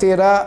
13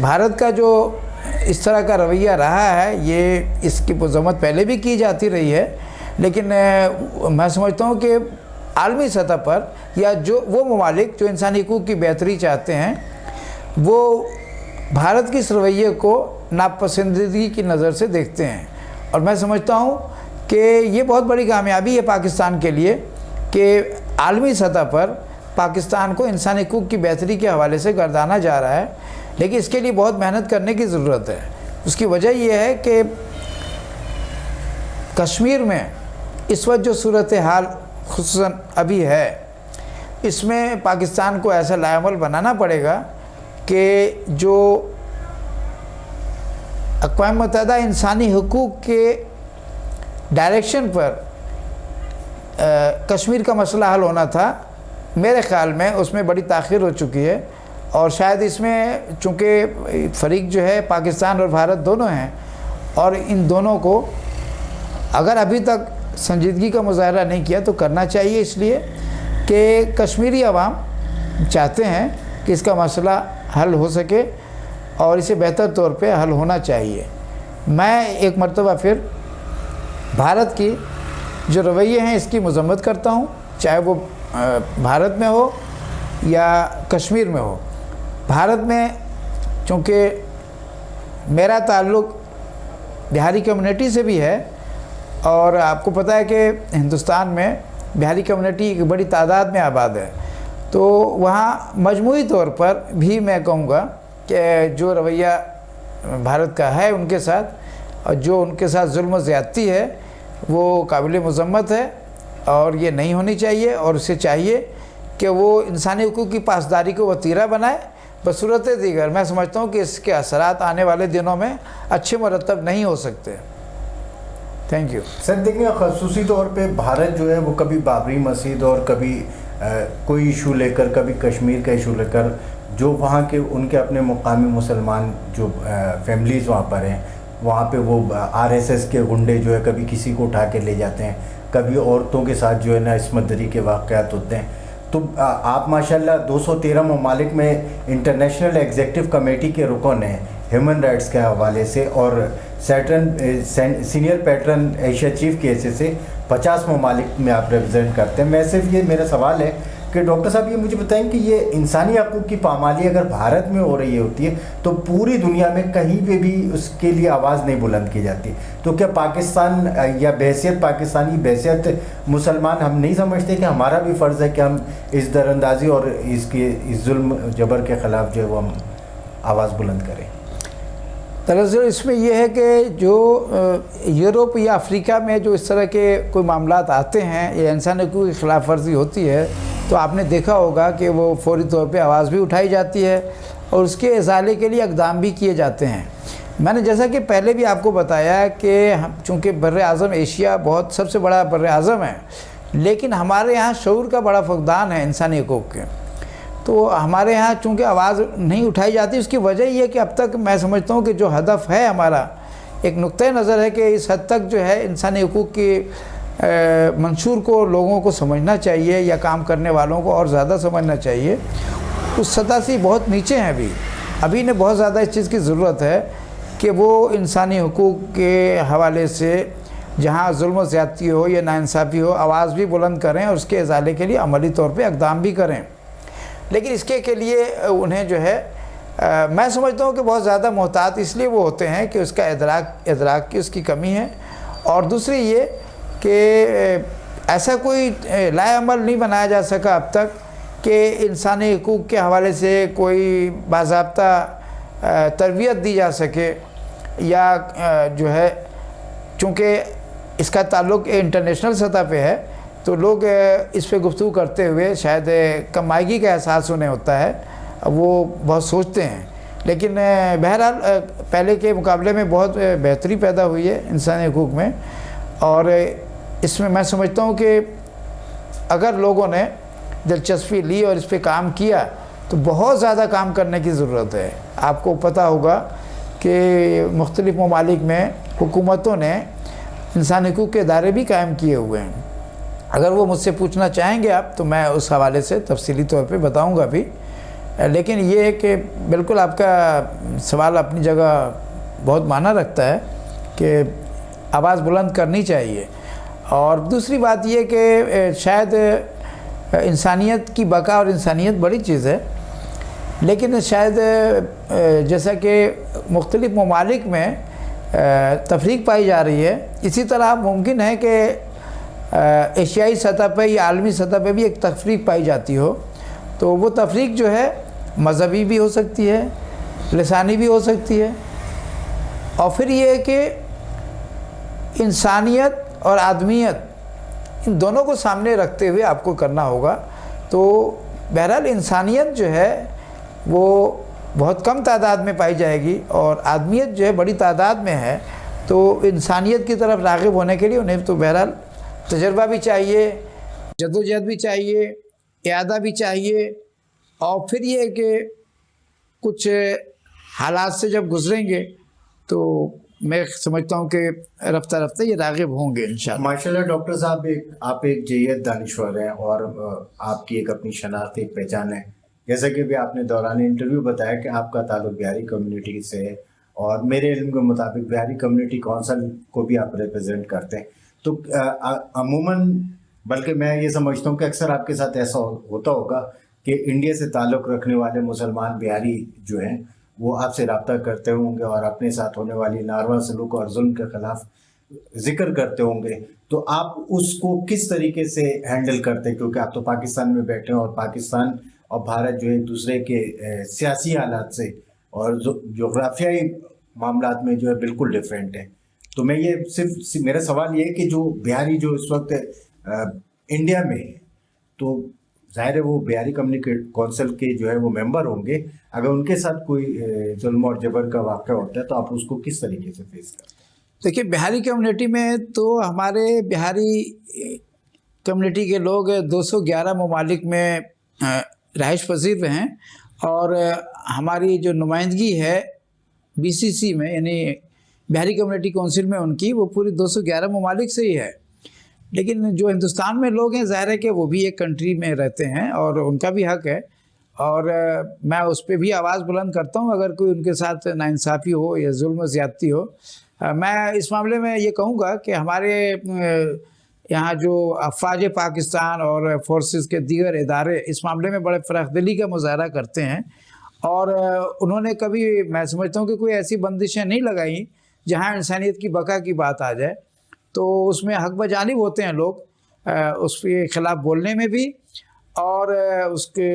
بھارت کا جو اس طرح کا رویہ رہا ہے یہ اس کی مذمت پہلے بھی کی جاتی رہی ہے، لیکن میں سمجھتا ہوں کہ عالمی سطح پر یا جو وہ ممالک جو انسانی حقوق کی بہتری چاہتے ہیں وہ بھارت کے اس رویے کو ناپسندیدگی کی نظر سے دیکھتے ہیں، اور میں سمجھتا ہوں کہ یہ بہت بڑی کامیابی ہے پاکستان کے لیے کہ عالمی سطح پر پاکستان کو انسانی حقوق کی بہتری کے حوالے سے گردانا جا رہا ہے، لیکن اس کے لیے بہت محنت کرنے کی ضرورت ہے۔ اس کی وجہ یہ ہے کہ کشمیر میں اس وقت جو صورتحال خصوصاً ابھی ہے، اس میں پاکستان کو ایسا لائحہ عمل بنانا پڑے گا کہ جو اقوام متحدہ انسانی حقوق کے ڈائریکشن پر کشمیر کا مسئلہ حل ہونا تھا، میرے خیال میں اس میں بڑی تاخیر ہو چکی ہے، اور شاید اس میں چونکہ فریق جو ہے پاکستان اور بھارت دونوں ہیں، اور ان دونوں کو اگر ابھی تک سنجیدگی کا مظاہرہ نہیں کیا تو کرنا چاہیے، اس لیے کہ کشمیری عوام چاہتے ہیں کہ اس کا مسئلہ حل ہو سکے اور اسے بہتر طور پہ حل ہونا چاہیے۔ میں ایک مرتبہ پھر بھارت کی جو رویے ہیں اس کی مذمت کرتا ہوں، چاہے وہ بھارت میں ہو یا کشمیر میں ہو۔ بھارت میں چونکہ میرا تعلق بہاری کمیونٹی سے بھی ہے، اور آپ کو پتہ ہے کہ ہندوستان میں بہاری کمیونٹی ایک بڑی تعداد میں آباد ہے، تو وہاں مجموعی طور پر بھی میں کہوں گا کہ جو رویہ بھارت کا ہے ان کے ساتھ، اور جو ان کے ساتھ ظلم و زیادتی ہے وہ قابل مذمت ہے، اور یہ نہیں ہونی چاہیے، اور اسے چاہیے کہ وہ انسانی حقوق کی پاسداری کو وتیرہ بنائے۔ بصورت دیگر میں سمجھتا ہوں کہ اس کے اثرات آنے والے دنوں میں اچھے مرتب نہیں ہو سکتے۔ Thank you sir. دیکھیں خصوصی طور پہ بھارت جو ہے وہ کبھی بابری مسجد اور کبھی کوئی ایشو لے کر، کبھی کشمیر کا ایشو لے کر، جو وہاں کے ان کے اپنے مقامی مسلمان جو فیملیز وہاں پر ہیں، وہاں پہ وہ RSS کے گنڈے جو ہے کبھی کسی کو اٹھا کے لے جاتے ہیں، کبھی عورتوں کے ساتھ جو ہے نا عصمت دری کے واقعات ہوتے ہیں۔ تو آپ ماشاءاللہ 213 ممالک میں انٹرنیشنل ایگزیکٹو کمیٹی کے رکن ہیں ہیومن رائٹس کے حوالے سے، اور سینئر پیٹرن ایشیا چیف کے حیثیت سے 50 ممالک میں آپ ریپرزینٹ کرتے ہیں۔ میں صرف یہ میرا سوال ہے کہ ڈاکٹر صاحب یہ مجھے بتائیں کہ یہ انسانی حقوق کی پامالی اگر بھارت میں ہو رہی ہوتی ہے تو پوری دنیا میں کہیں پہ بھی اس کے لیے آواز نہیں بلند کی جاتی، تو کیا پاکستان یا بحیثیت پاکستانی، بحیثیت مسلمان، ہم نہیں سمجھتے کہ ہمارا بھی فرض ہے کہ ہم اس دراندازی اور اس ظلم جبر کے خلاف جو ہے وہ ہم آواز بلند کریں؟ دراصل اس میں یہ ہے کہ جو یورپ یا افریقہ میں جو اس طرح کے کوئی معاملات آتے ہیں یا انسانی حقوق کی خلاف ورزی ہوتی ہے تو آپ نے دیکھا ہوگا کہ وہ فوری طور پہ آواز بھی اٹھائی جاتی ہے اور اس کے ازالے کے لیے اقدام بھی کیے جاتے ہیں۔ میں نے جیسا کہ پہلے بھی آپ کو بتایا کہ چونکہ بر اعظم ایشیا بہت سب سے بڑا بر اعظم ہے، لیکن ہمارے یہاں شعور کا بڑا فقدان ہے انسانی حقوق کے، تو ہمارے یہاں چونکہ آواز نہیں اٹھائی جاتی۔ اس کی وجہ یہ ہے کہ اب تک میں سمجھتا ہوں کہ جو ہدف ہے ہمارا، ایک نقطۂ نظر ہے کہ اس حد تک جو ہے انسانی حقوق کی منشور کو لوگوں کو سمجھنا چاہیے یا کام کرنے والوں کو اور زیادہ سمجھنا چاہیے، اس سطح سے بہت نیچے ہیں ابھی نے بہت زیادہ اس چیز کی ضرورت ہے کہ وہ انسانی حقوق کے حوالے سے جہاں ظلم و زیادتی ہو یا ناانصافی ہو آواز بھی بلند کریں اور اس کے ازالے کے لیے عملی طور پہ اقدام بھی کریں۔ لیکن اس کے لیے انہیں جو ہے میں سمجھتا ہوں کہ بہت زیادہ محتاط اس لیے وہ ہوتے ہیں کہ اس کا ادراک کی اس کی کمی ہے، اور دوسری یہ کہ ایسا کوئی لائحہ عمل نہیں بنایا جا سکا اب تک کہ انسانی حقوق کے حوالے سے کوئی باضابطہ تربیت دی جا سکے، یا جو ہے چونکہ اس کا تعلق انٹرنیشنل سطح پہ ہے تو لوگ اس پہ گفتگو کرتے ہوئے شاید کمائیگی کا احساس انہیں ہوتا ہے، وہ بہت سوچتے ہیں، لیکن بہرحال پہلے کے مقابلے میں بہت بہتری پیدا ہوئی ہے انسانی حقوق میں، اور اس میں میں سمجھتا ہوں کہ اگر لوگوں نے دلچسپی لی اور اس پہ کام کیا تو بہت زیادہ کام کرنے کی ضرورت ہے۔ آپ کو پتہ ہوگا کہ مختلف ممالک میں حکومتوں نے انسانی حقوق کے ادارے بھی قائم کیے ہوئے ہیں۔ اگر وہ مجھ سے پوچھنا چاہیں گے آپ تو میں اس حوالے سے تفصیلی طور پہ بتاؤں گا بھی، لیکن یہ ہے کہ بالکل آپ کا سوال اپنی جگہ بہت معنی رکھتا ہے کہ آواز بلند کرنی چاہیے. اور دوسری بات یہ کہ شاید انسانیت کی بقا اور انسانیت بڑی چیز ہے، لیکن شاید جیسا کہ مختلف ممالک میں تفریق پائی جا رہی ہے، اسی طرح ممکن ہے کہ ایشیائی سطح پہ یا عالمی سطح پہ بھی ایک تفریق پائی جاتی ہو. تو وہ تفریق جو ہے مذہبی بھی ہو سکتی ہے، لسانی بھی ہو سکتی ہے، اور پھر یہ ہے کہ انسانیت اور آدمیت ان دونوں کو سامنے رکھتے ہوئے آپ کو کرنا ہوگا. تو بہرحال انسانیت جو ہے وہ بہت کم تعداد میں پائی جائے گی، اور آدمیت جو ہے بڑی تعداد میں ہے. تو انسانیت کی طرف راغب ہونے کے لیے انہیں تو بہرحال تجربہ بھی چاہیے، جدوجہد بھی چاہیے، اعادہ بھی چاہیے، اور پھر یہ کہ کچھ حالات سے جب گزریں گے تو میں سمجھتا ہوں کہ رفتہ رفتہ یہ راغب ہوں گے انشاءاللہ. ماشاءاللہ ڈاکٹر صاحب، آپ ایک جیت دانشور ہیں اور آپ کی ایک اپنی شناخت، ایک پہچان ہے. جیسا کہ بھی آپ نے دوران انٹرویو بتایا کہ آپ کا تعلق بہاری کمیونٹی سے ہے، اور میرے علم کے مطابق بہاری کمیونٹی کونسل کو بھی آپ ریپرزینٹ کرتے ہیں. تو عموماً، بلکہ میں یہ سمجھتا ہوں کہ اکثر آپ کے ساتھ ایسا ہوتا ہوگا کہ انڈیا سے تعلق رکھنے والے مسلمان بہاری جو ہیں وہ آپ سے رابطہ کرتے ہوں گے اور اپنے ساتھ ہونے والی ناروا سلوک اور ظلم کے خلاف ذکر کرتے ہوں گے. تو آپ اس کو کس طریقے سے ہینڈل کرتے ہیں؟ کیونکہ آپ تو پاکستان میں بیٹھے ہیں، اور پاکستان اور بھارت جو ایک دوسرے کے سیاسی حالات سے اور جغرافیائی معاملات میں جو ہے بالکل ڈیفرنٹ ہے. تو میں یہ صرف میرا سوال یہ ہے کہ جو بہاری جو اس وقت انڈیا میں ہے، تو ظاہر ہے وہ بہاری کمیونٹی کونسل کے جو ہے وہ ممبر ہوں گے. اگر ان کے ساتھ کوئی ظلم اور جبر کا واقعہ ہوتا ہے تو آپ اس کو کس طریقے سے فیس کرتے ہیں؟ دیکھیے، بہاری کمیونٹی میں تو ہمارے بہاری کمیونٹی کے لوگ 211 ممالک میں رہائش پذیر ہیں، اور ہماری جو نمائندگی ہے BCC میں، یعنی بہاری کمیونٹی کونسل میں، ان کی وہ پوری 211 ممالک سے ہی ہے. لیکن جو ہندوستان میں لوگ ہیں، ظاہر ہے کہ وہ بھی ایک کنٹری میں رہتے ہیں اور ان کا بھی حق ہے، اور میں اس پہ بھی آواز بلند کرتا ہوں اگر کوئی ان کے ساتھ ناانصافی ہو یا ظلم و زیادتی ہو. میں اس معاملے میں یہ کہوں گا کہ ہمارے یہاں جو افواج پاکستان اور فورسز کے دیگر ادارے اس معاملے میں بڑے فراخ دلی کا مظاہرہ کرتے ہیں، اور انہوں نے کبھی، میں سمجھتا ہوں کہ کوئی ایسی بندشیں نہیں لگائیں جہاں انسانیت کی بقا کی بات آ جائے. تو اس میں حق بجانب ہوتے ہیں لوگ اس کے خلاف بولنے میں بھی اور اس کے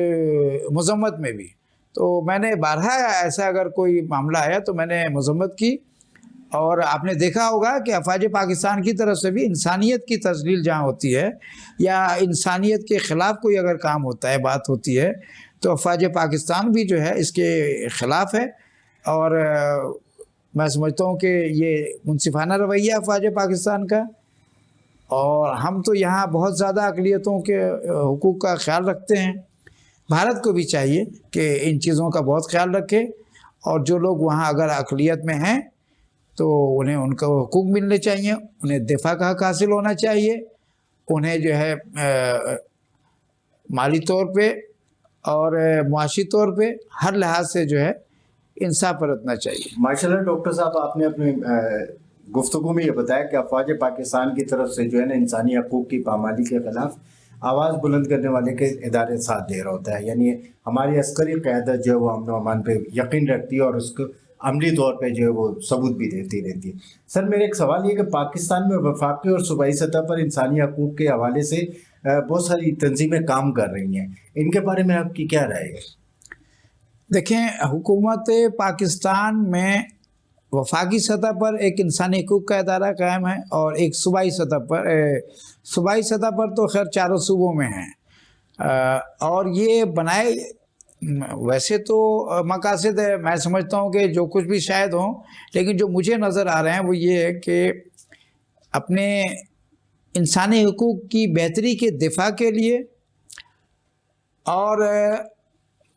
مذمت میں بھی. تو میں نے بارہا ایسا اگر کوئی معاملہ آیا تو میں نے مذمت کی، اور آپ نے دیکھا ہوگا کہ افواج پاکستان کی طرف سے بھی انسانیت کی تذلیل جہاں ہوتی ہے یا انسانیت کے خلاف کوئی اگر کام ہوتا ہے، بات ہوتی ہے، تو افواج پاکستان بھی جو ہے اس کے خلاف ہے. اور میں سمجھتا ہوں کہ یہ منصفانہ رویہ افواج پاکستان کا، اور ہم تو یہاں بہت زیادہ اقلیتوں کے حقوق کا خیال رکھتے ہیں. بھارت کو بھی چاہیے کہ ان چیزوں کا بہت خیال رکھے، اور جو لوگ وہاں اگر اقلیت میں ہیں تو انہیں ان کا حقوق ملنے چاہیے، انہیں دفاع کا حق حاصل ہونا چاہیے، انہیں جو ہے مالی طور پہ اور معاشی طور پہ ہر لحاظ سے جو ہے انصاف برتنا چاہیے. ماشاءاللہ ڈاکٹر صاحب، آپ نے اپنی گفتگو میں یہ بتایا کہ افواج پاکستان کی طرف سے جو ہے نا انسانی حقوق کی پامالی کے خلاف آواز بلند کرنے والے کے ادارے ساتھ دے رہا ہوتا ہے. یعنی ہماری عسکری قیادت جو ہے وہ امن و امان پہ یقین رکھتی ہے اور اس کو عملی طور پہ جو ہے وہ ثبوت بھی دیتی رہتی ہے. سر، میرا ایک سوال یہ کہ پاکستان میں وفاقی اور صوبائی سطح پر انسانی حقوق کے حوالے سے بہت ساری تنظیمیں کام کر رہی ہیں، ان کے بارے میں آپ کی کیا رائے ہے؟ دیکھیں، حکومت پاکستان میں وفاقی سطح پر ایک انسانی حقوق کا ادارہ قائم ہے، اور ایک صوبائی سطح پر تو خیر چاروں صوبوں میں ہیں. اور یہ بنائے ویسے تو مقاصد ہے، میں سمجھتا ہوں کہ جو کچھ بھی شاید ہوں، لیکن جو مجھے نظر آ رہے ہیں وہ یہ ہے کہ اپنے انسانی حقوق کی بہتری کے دفاع کے لیے اور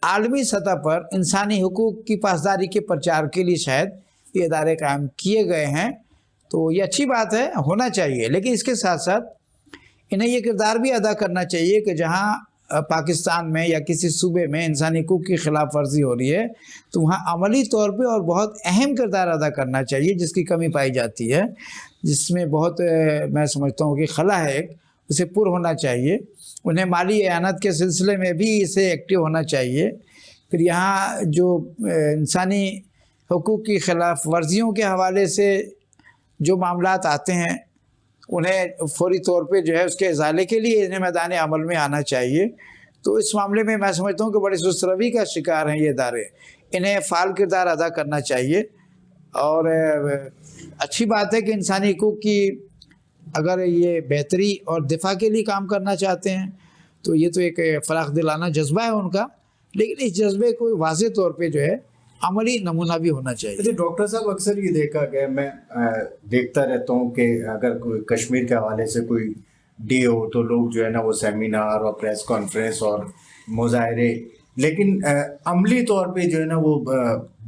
عالمی سطح پر انسانی حقوق کی پاسداری کے پرچار کے لیے شاید یہ ادارے قائم کیے گئے ہیں. تو یہ اچھی بات ہے، ہونا چاہیے، لیکن اس کے ساتھ ساتھ انہیں یہ کردار بھی ادا کرنا چاہیے کہ جہاں پاکستان میں یا کسی صوبے میں انسانی حقوق کی خلاف ورزی ہو رہی ہے تو وہاں عملی طور پہ اور بہت اہم کردار ادا کرنا چاہیے، جس کی کمی پائی جاتی ہے، جس میں بہت میں سمجھتا ہوں کہ خلا ہے اسے پر ہونا چاہیے۔ انہیں مالی اعانت کے سلسلے میں بھی اسے ایکٹیو ہونا چاہیے۔ پھر یہاں جو انسانی حقوق کی خلاف ورزیوں کے حوالے سے جو معاملات آتے ہیں انہیں فوری طور پہ جو ہے اس کے ازالے کے لیے انہیں میدان عمل میں آنا چاہیے۔ تو اس معاملے میں سمجھتا ہوں کہ بڑی سست روی کا شکار ہیں یہ ادارے، انہیں فعال کردار ادا کرنا چاہیے۔ اور اچھی بات ہے کہ انسانی حقوق کی اگر یہ بہتری اور دفاع کے لیے کام کرنا چاہتے ہیں تو یہ تو ایک فراخ دلانہ جذبہ ہے ان کا، لیکن اس جذبے کو واضح طور پہ جو ہے عملی نمونہ بھی ہونا چاہیے۔ ڈاکٹر صاحب اکثر یہ دیکھا گیا، میں دیکھتا رہتا ہوں کہ اگر کوئی کشمیر کے حوالے سے کوئی ڈے ہو تو لوگ جو ہے نا وہ سیمینار اور پریس کانفرنس اور مظاہرے، لیکن عملی طور پہ جو ہے نا وہ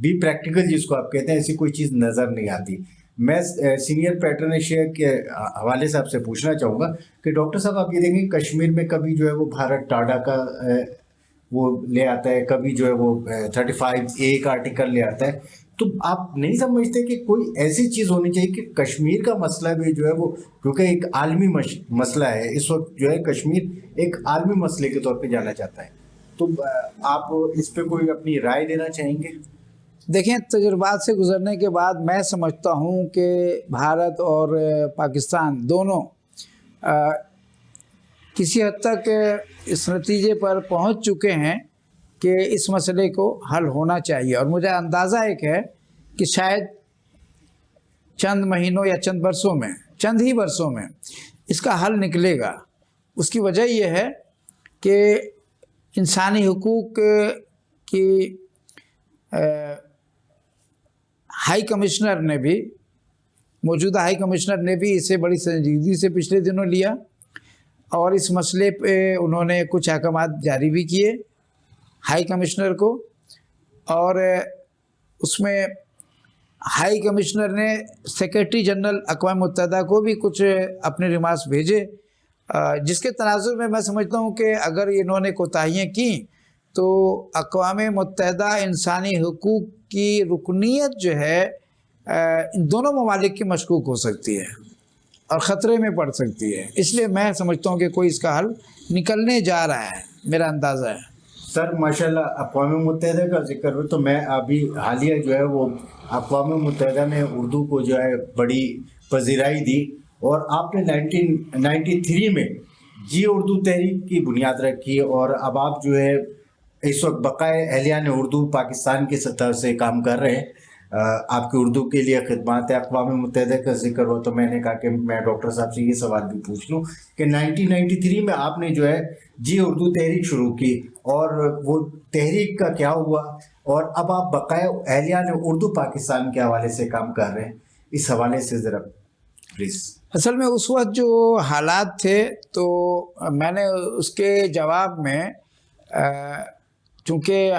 بھی پریکٹیکل جس کو آپ کہتے ہیں ایسی کوئی چیز نظر نہیں آتی۔ میں سینئر پیٹرن ایشیا کے حوالے سے آپ سے پوچھنا چاہوں گا کہ ڈاکٹر صاحب آپ یہ دیکھیں کشمیر میں کبھی جو ہے وہ بھارت ٹاٹا کا وہ لے آتا ہے، کبھی جو ہے وہ 35A کا آرٹیکل لے آتا ہے، تو آپ نہیں سمجھتے کہ کوئی ایسی چیز ہونی چاہیے کہ کشمیر کا مسئلہ بھی جو ہے وہ، کیونکہ ایک عالمی مسئلہ ہے اس وقت جو ہے کشمیر ایک عالمی مسئلے کے طور پہ جانا چاہتا ہے، تو آپ اس پہ کوئی اپنی رائے دینا چاہیں گے؟ دیکھیں، تجربات سے گزرنے کے بعد میں سمجھتا ہوں کہ بھارت اور پاکستان دونوں کسی حد تک اس نتیجے پر پہنچ چکے ہیں کہ اس مسئلے کو حل ہونا چاہیے، اور مجھے اندازہ ایک ہے کہ شاید چند مہینوں یا چند ہی برسوں میں اس کا حل نکلے گا۔ اس کی وجہ یہ ہے کہ انسانی حقوق کی ہائی کمشنر نے بھی، موجودہ ہائی کمشنر نے بھی اسے بڑی سنجیدگی سے پچھلے دنوں لیا، اور اس مسئلے پہ انہوں نے کچھ احکامات جاری بھی کیے ہائی کمشنر کو، اور اس میں ہائی کمشنر نے سیکریٹری جنرل اقوام متحدہ کو بھی کچھ اپنے ریمارکس بھیجے، جس کے تناظر میں سمجھتا ہوں کہ اگر انہوں نے کوتاہیاں کیں تو اقوام متحدہ انسانی حقوق کی رکنیت جو ہے ان دونوں ممالک کی مشکوک ہو سکتی ہے اور خطرے میں پڑ سکتی ہے۔ اس لیے میں سمجھتا ہوں کہ کوئی اس کا حل نکلنے جا رہا ہے، میرا اندازہ ہے۔ سر ماشاءاللہ اقوام متحدہ کا ذکر ہو تو میں ابھی حالیہ جو ہے وہ اقوام متحدہ نے اردو کو جو ہے بڑی پذیرائی دی، اور آپ نے 1993 میں جی اردو تحریک کی بنیاد رکھی، اور اب آپ جو ہے اس وقت بقائے اہلیان اردو پاکستان کی سطح سے کام کر رہے ہیں۔ آپ کی اردو کے لیے خدمات اقوام متحدہ کا ذکر ہو تو میں نے کہا کہ میں ڈاکٹر صاحب سے یہ سوال بھی پوچھ لوں کہ 1993 میں آپ نے جو ہے جی اردو تحریک شروع کی، اور وہ تحریک کا کیا ہوا، اور اب آپ بقائے اہلیان اردو پاکستان کے حوالے سے کام کر رہے ہیں، اس حوالے سے ذرا پلیز۔ اصل میں اس وقت جو حالات تھے تو میں نے اس کے جواب میں، چونکہ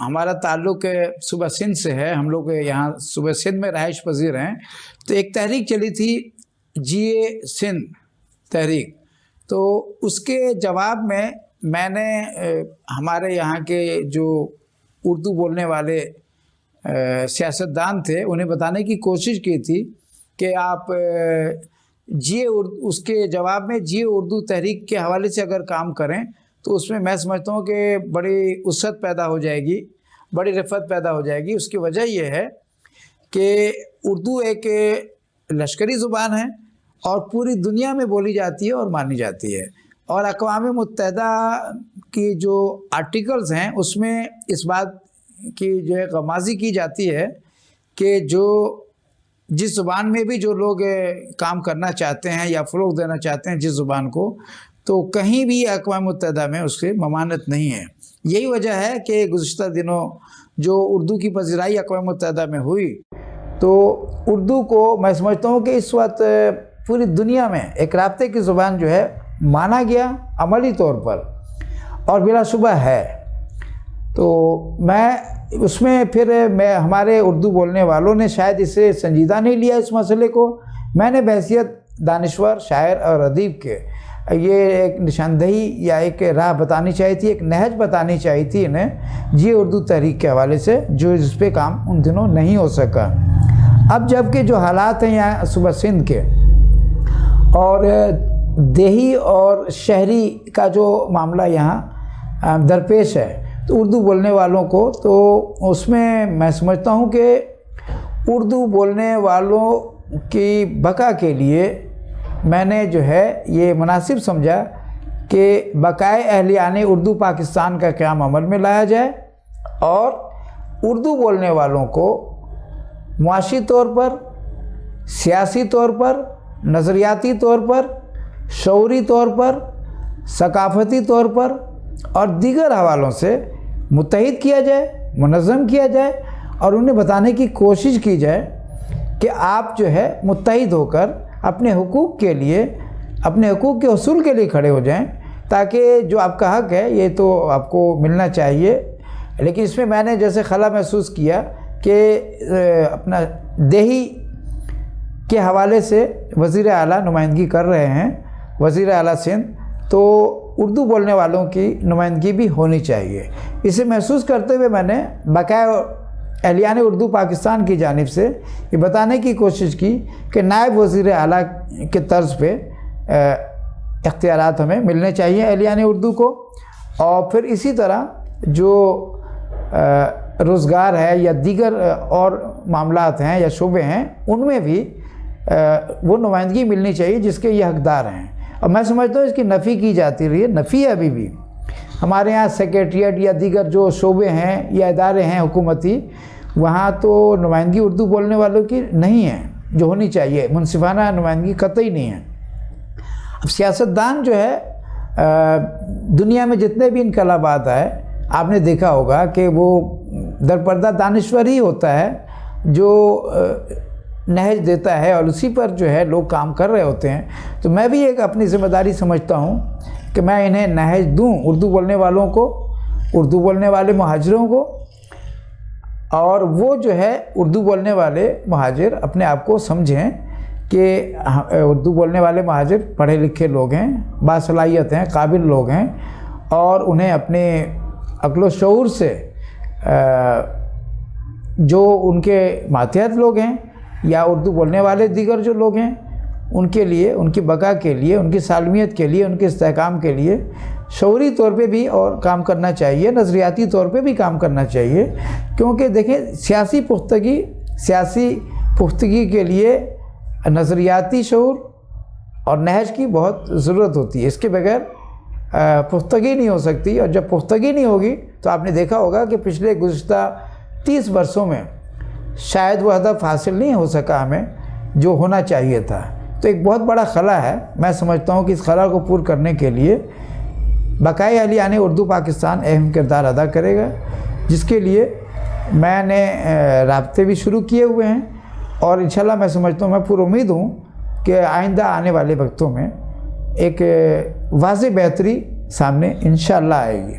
ہمارا تعلق صوبہ سندھ سے ہے، ہم لوگ یہاں صوبہ سندھ میں رہائش پذیر ہیں، تو ایک تحریک چلی تھی جی اے سندھ تحریک، تو اس کے جواب میں نے ہمارے یہاں کے جو اردو بولنے والے سیاستدان تھے انہیں بتانے کی کوشش کی تھی کہ آپ اس کے جواب میں جی اردو تحریک کے حوالے سے اگر کام کریں تو اس میں سمجھتا ہوں کہ بڑی وسعت پیدا ہو جائے گی، بڑی رفت پیدا ہو جائے گی۔ اس کی وجہ یہ ہے کہ اردو ایک لشکری زبان ہے اور پوری دنیا میں بولی جاتی ہے اور مانی جاتی ہے، اور اقوام متحدہ کی جو آرٹیکلز ہیں اس میں اس بات کی جو ہے غمازی کی جاتی ہے کہ جس زبان میں بھی جو لوگ کام کرنا چاہتے ہیں یا فروغ دینا چاہتے ہیں جس زبان کو، تو کہیں بھی اقوام متحدہ میں اس کی ممانعت نہیں ہے۔ یہی وجہ ہے کہ گزشتہ دنوں جو اردو کی پذیرائی اقوام متحدہ میں ہوئی تو اردو کو میں سمجھتا ہوں کہ اس وقت پوری دنیا میں ایک رابطے کی زبان جو ہے مانا گیا عملی طور پر، اور بلا شبہ ہے۔ تو میں اس میں پھر ہمارے اردو بولنے والوں نے شاید اسے سنجیدہ نہیں لیا اس مسئلے کو۔ میں نے بحیثیت دانشور، شاعر اور ادیب کے یہ ایک نشاندہی یا ایک راہ بتانی چاہیے تھی، ایک نہج بتانی چاہیے تھی انہیں جی اردو تحریک کے حوالے سے، جو اس پہ کام ان دنوں نہیں ہو سکا۔ اب جب کہ جو حالات ہیں یہاں صوبہ سندھ کے اور دیہی اور شہری کا جو معاملہ یہاں درپیش ہے، تو اردو بولنے والوں کو تو اس میں سمجھتا ہوں کہ اردو بولنے والوں کی بقا کے لیے میں نے جو ہے یہ مناسب سمجھا کہ بقائے اہلیان اردو پاکستان کا قیام عمل میں لایا جائے اور اردو بولنے والوں کو معاشی طور پر، سیاسی طور پر، نظریاتی طور پر، شعوری طور پر، ثقافتی طور پر اور دیگر حوالوں سے متحد کیا جائے، منظم کیا جائے اور انہیں بتانے کی کوشش کی جائے کہ آپ جو ہے متحد ہو کر اپنے حقوق کے لیے، اپنے حقوق کے حصول کے لیے کھڑے ہو جائیں، تاکہ جو آپ کا حق ہے یہ تو آپ کو ملنا چاہیے۔ لیکن اس میں نے جیسے خلا محسوس کیا کہ اپنا دیہی کے حوالے سے وزیر اعلیٰ نمائندگی کر رہے ہیں، وزیر اعلیٰ سندھ، تو اردو بولنے والوں کی نمائندگی بھی ہونی چاہیے۔ اسے محسوس کرتے ہوئے میں نے بقائے اہلیان اردو پاکستان کی جانب سے یہ بتانے کی کوشش کی کہ نائب وزیر اعلیٰ کے طرز پہ اختیارات ہمیں ملنے چاہیے اہلیان اردو کو، اور پھر اسی طرح جو روزگار ہے یا دیگر اور معاملات ہیں یا شعبے ہیں ان میں بھی وہ نمائندگی ملنی چاہیے جس کے یہ حقدار ہیں۔ اور میں سمجھتا ہوں اس کی نفی کی جاتی رہی ہے، نفی ہے ابھی بھی ہمارے یہاں سیکریٹریٹ یا دیگر جو شعبے ہیں یا ادارے ہیں حکومتی، وہاں تو نمائندگی اردو بولنے والوں کی نہیں ہے جو ہونی چاہیے، منصفانہ نمائندگی قطعی نہیں ہے۔ اب سیاستدان جو ہے دنیا میں جتنے بھی انقلابات آئے آپ نے دیکھا ہوگا کہ وہ درپردہ دانشور ہی ہوتا ہے جو نہج دیتا ہے اور اسی پر جو ہے لوگ کام کر رہے ہوتے ہیں۔ تو میں بھی ایک اپنی ذمہ داری سمجھتا ہوں کہ میں انہیں نہج دوں، اردو بولنے والوں کو، اردو بولنے والے مہاجروں کو، اور وہ جو ہے اردو بولنے والے مہاجر اپنے آپ کو سمجھیں کہ اردو بولنے والے مہاجر پڑھے لکھے لوگ ہیں، باصلاحیت ہیں، قابل لوگ ہیں، اور انہیں اپنے عقل و شعور سے جو ان کے ماتحت لوگ ہیں یا اردو بولنے والے دیگر جو لوگ ہیں ان کے لیے، ان کی بقا کے لیے، ان کی سالمیت کے لیے، ان کے استحکام کے لیے شعوری طور پہ بھی اور کام کرنا چاہیے، نظریاتی طور پہ بھی کام کرنا چاہیے، کیونکہ دیکھیں سیاسی پختگی کے لیے نظریاتی شعور اور نہج کی بہت ضرورت ہوتی ہے۔ اس کے بغیر پختگی نہیں ہو سکتی، اور جب پختگی نہیں ہوگی تو آپ نے دیکھا ہوگا کہ پچھلے گزشتہ 30 برسوں میں شاید وہ ہدف حاصل نہیں ہو سکا ہمیں جو ہونا چاہیے تھا۔ تو ایک بہت بڑا خلا ہے، میں سمجھتا ہوں کہ اس خلا کو پور کرنے کے لیے بقائے اہلیان اردو پاکستان اہم کردار ادا کرے گا، جس کے لیے میں نے رابطے بھی شروع کیے ہوئے ہیں، اور انشاءاللہ میں سمجھتا ہوں، میں پر امید ہوں کہ آئندہ آنے والے وقتوں میں ایک واضح بہتری سامنے انشاءاللہ آئے گی۔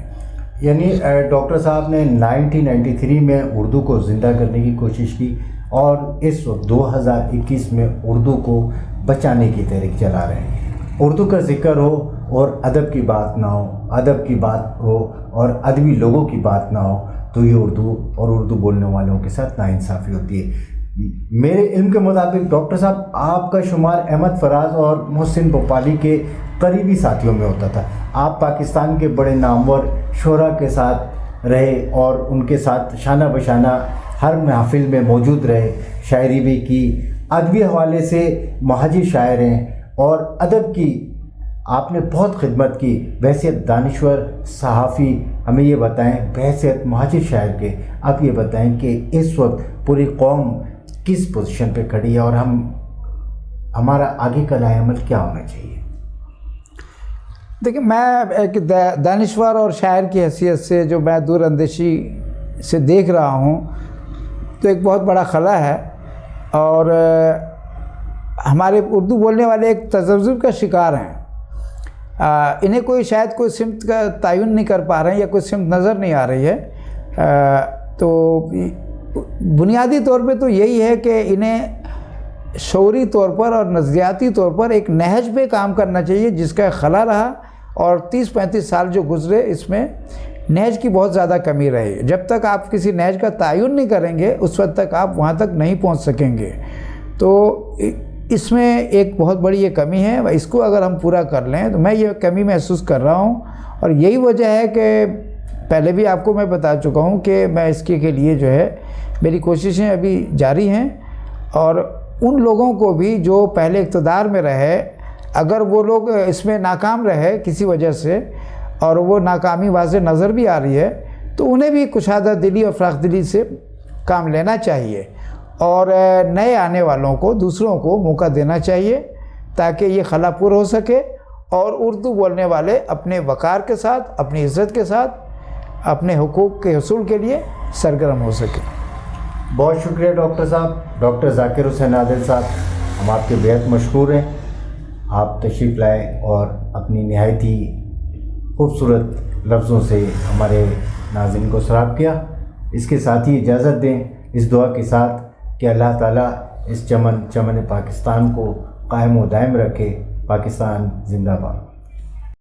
یعنی ڈاکٹر صاحب نے 1993 میں اردو کو زندہ کرنے کی کوشش کی، اور اس وقت 2021 میں اردو کو بچانے کی تحریک چلا رہے ہیں۔ اردو کا ذکر ہو اور ادب کی بات نہ ہو، ادب کی بات ہو اور ادبی لوگوں کی بات نہ ہو، تو یہ اردو اور اردو بولنے والوں کے ساتھ ناانصافی ہوتی ہے۔ میرے علم کے مطابق ڈاکٹر صاحب آپ کا شمار احمد فراز اور محسن بھوپالی کے قریبی ساتھیوں میں ہوتا تھا۔ آپ پاکستان کے بڑے نامور شعراء کے ساتھ رہے اور ان کے ساتھ شانہ بشانہ ہر محفل میں موجود رہے، شاعری بھی کی، ادبی حوالے سے مہاجر شاعر ہیں، اور ادب کی آپ نے بہت خدمت کی۔ بحیثیت دانشور صحافی ہمیں یہ بتائیں، بحیثیت مہاجر شاعر کے آپ یہ بتائیں کہ اس وقت پوری قوم کس پوزیشن پہ کھڑی ہے اور ہمارا آگے کا لائحہ عمل کیا ہونا چاہیے؟ دیکھیں، میں ایک دانشور اور شاعر کی حیثیت سے جو میں دور اندیشی سے دیکھ رہا ہوں تو ایک بہت بڑا خلا ہے، اور ہمارے اردو بولنے والے ایک تذبذب کا شکار ہیں۔ انہیں شاید کوئی سمت کا تعین نہیں کر پا رہے ہیں یا کوئی سمت نظر نہیں آ رہی ہے۔ تو بنیادی طور پہ تو یہی ہے کہ انہیں شعوری طور پر اور نظریاتی طور پر ایک نہج پہ کام کرنا چاہیے جس کا خلا رہا، اور 30-35 سال جو گزرے اس میں نہج کی بہت زیادہ کمی رہی۔ جب تک آپ کسی نہج کا تعین نہیں کریں گے اس وقت تک آپ وہاں تک نہیں پہنچ سکیں گے۔ تو اس میں ایک بہت بڑی یہ کمی ہے، اس کو اگر ہم پورا کر لیں تو میں یہ کمی محسوس کر رہا ہوں، اور یہی وجہ ہے کہ پہلے بھی آپ کو میں بتا چکا ہوں کہ میں اس کے لیے جو ہے میری کوششیں ابھی جاری ہیں، اور ان لوگوں کو بھی جو پہلے اقتدار میں رہے، اگر وہ لوگ اس میں ناکام رہے کسی وجہ سے اور وہ ناکامی واضح نظر بھی آ رہی ہے، تو انہیں بھی کشادہ دلی اور فراخ دلی سے کام لینا چاہیے، اور نئے آنے والوں کو، دوسروں کو موقع دینا چاہیے تاکہ یہ خلا پور ہو سکے، اور اردو بولنے والے اپنے وقار کے ساتھ، اپنی عزت کے ساتھ، اپنے حقوق کے حصول کے لیے سرگرم ہو سکے۔ بہت شکریہ ڈاکٹر صاحب، ڈاکٹر ذاکر حسین عادل صاحب، ہم آپ کے بہت مشکور ہیں۔ آپ تشریف لائے اور اپنی نہایت ہی خوبصورت لفظوں سے ہمارے ناظرین کو سراب کیا۔ اس کے ساتھ ہی اجازت دیں اس دعا کے ساتھ کہ اللہ تعالیٰ اس چمن پاکستان کو قائم و دائم رکھے۔ پاکستان زندہ باد۔